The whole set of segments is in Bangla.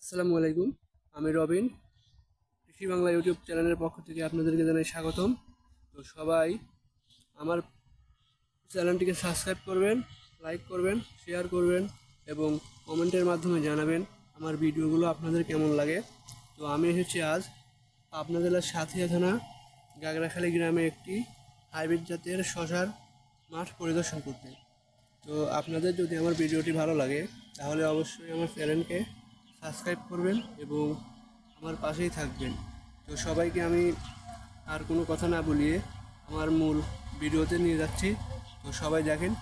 আসসালামু আলাইকুম। আমি রবিন, কৃষি বাংলা ইউটিউব চ্যানেলের পক্ষ থেকে আপনাদেরকে জানাই স্বাগতম। তো সবাই আমার চ্যানেলটিকে সাবস্ক্রাইব করবেন, লাইক করবেন, শেয়ার করবেন এবং কমেন্টের মাধ্যমে জানাবেন আমার ভিডিওগুলো আপনাদের কেমন লাগে। তো আমি এসেছি আজ পাবনা জেলার সাঁথিয়া থানা গাগরাখালী গ্রামে একটি হাইব্রিড জাতের শশার মাঠ পরিদর্শন করতে। তো আপনাদের যদি আমার ভিডিওটি ভালো লাগে তাহলে অবশ্যই আমার চ্যানেলকে সাবস্ক্রাইব করবেন এবং আমার পাশেই থাকবেন। তো সবাইকে আমি আর কোনো কথা না বলিয়ে আমার মূল ভিডিওতে নিয়ে যাচ্ছি। তো সবাই দেখেন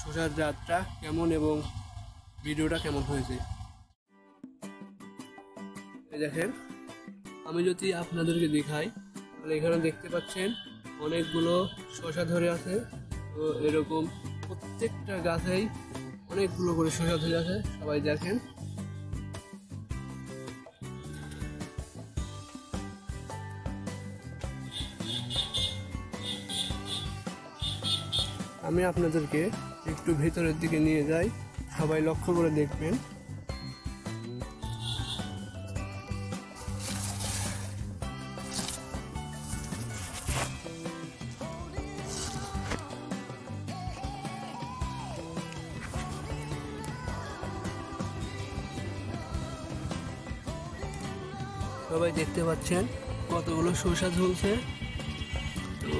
শসার জাতটা কেমন এবং ভিডিওটা কেমন হয়েছে। এই দেখেন, আমি যদি আপনাদেরকে দেখাই তাহলে এখানে দেখতে পাচ্ছেন অনেকগুলো শসা ধরে আছে। তো এরকম প্রত্যেকটা গাছেই অনেকগুলো করে শসা ধরে আছে, সবাই দেখেন। আমি আপনাদেরকে একটু ভেতরের দিকে নিয়ে যাই, সবাই লক্ষ্য করে দেখবেন। সবাই দেখতে পাচ্ছেন কতগুলো শসা ঝুলছে। তো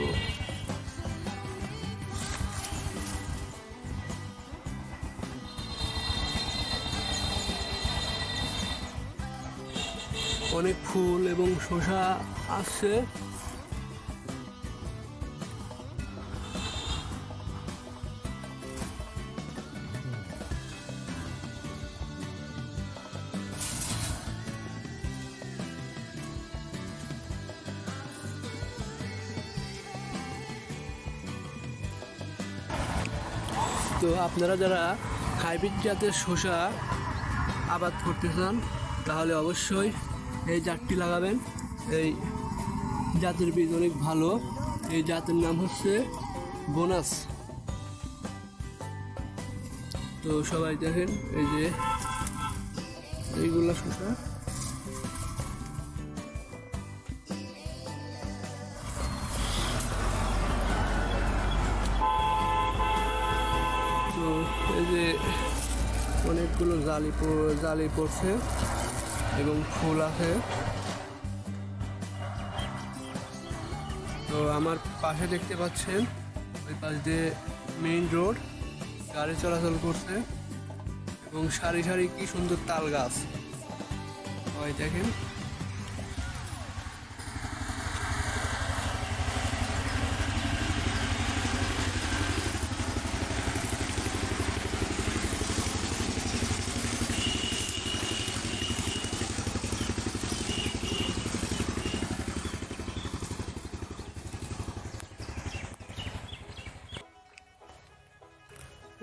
অনেক ফুল এবং শসা আসছে। তো আপনারা যারা হাইব্রিড জাতের শসা আবাদ করতে চান তাহলে অবশ্যই এই জাতটি লাগাবেন। এই জাতের বীজ অনেক ভালো। এই জাতের নাম হচ্ছে বোনাস। তো সবাই দেখেন এই যে এইগুলা শসা। তো এই যে অনেকগুলো জালি পড়ছে এবং ফুল আছে। তো আমার পাশে দেখতে পাচ্ছেন ওই পাশ দিয়ে মেইন রোড, গাড়ি চলাচল করছে এবং সারি সারি কি সুন্দর তাল গাছ, সবাই দেখেন।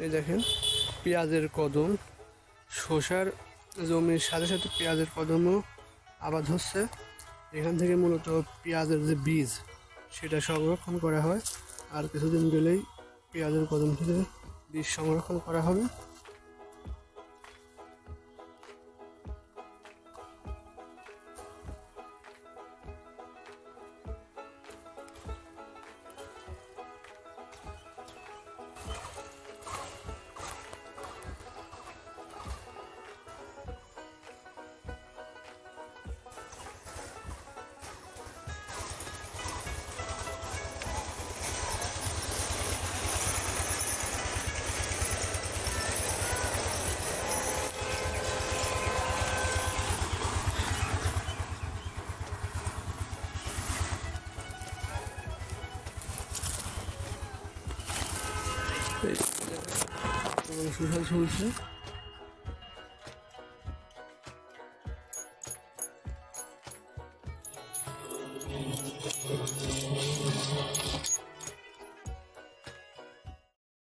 এই দেখেন পেঁয়াজের কদম, শসার জমির সাথে সাথে পেঁয়াজের কদমও আবাদ হচ্ছে। এখান থেকে মূলত পেঁয়াজের যে বীজ সেটা সংরক্ষণ করা হয়, আর কিছুদিন গেলেই পেঁয়াজের কদম থেকে বীজ সংরক্ষণ করা হবে। শসা চলছে।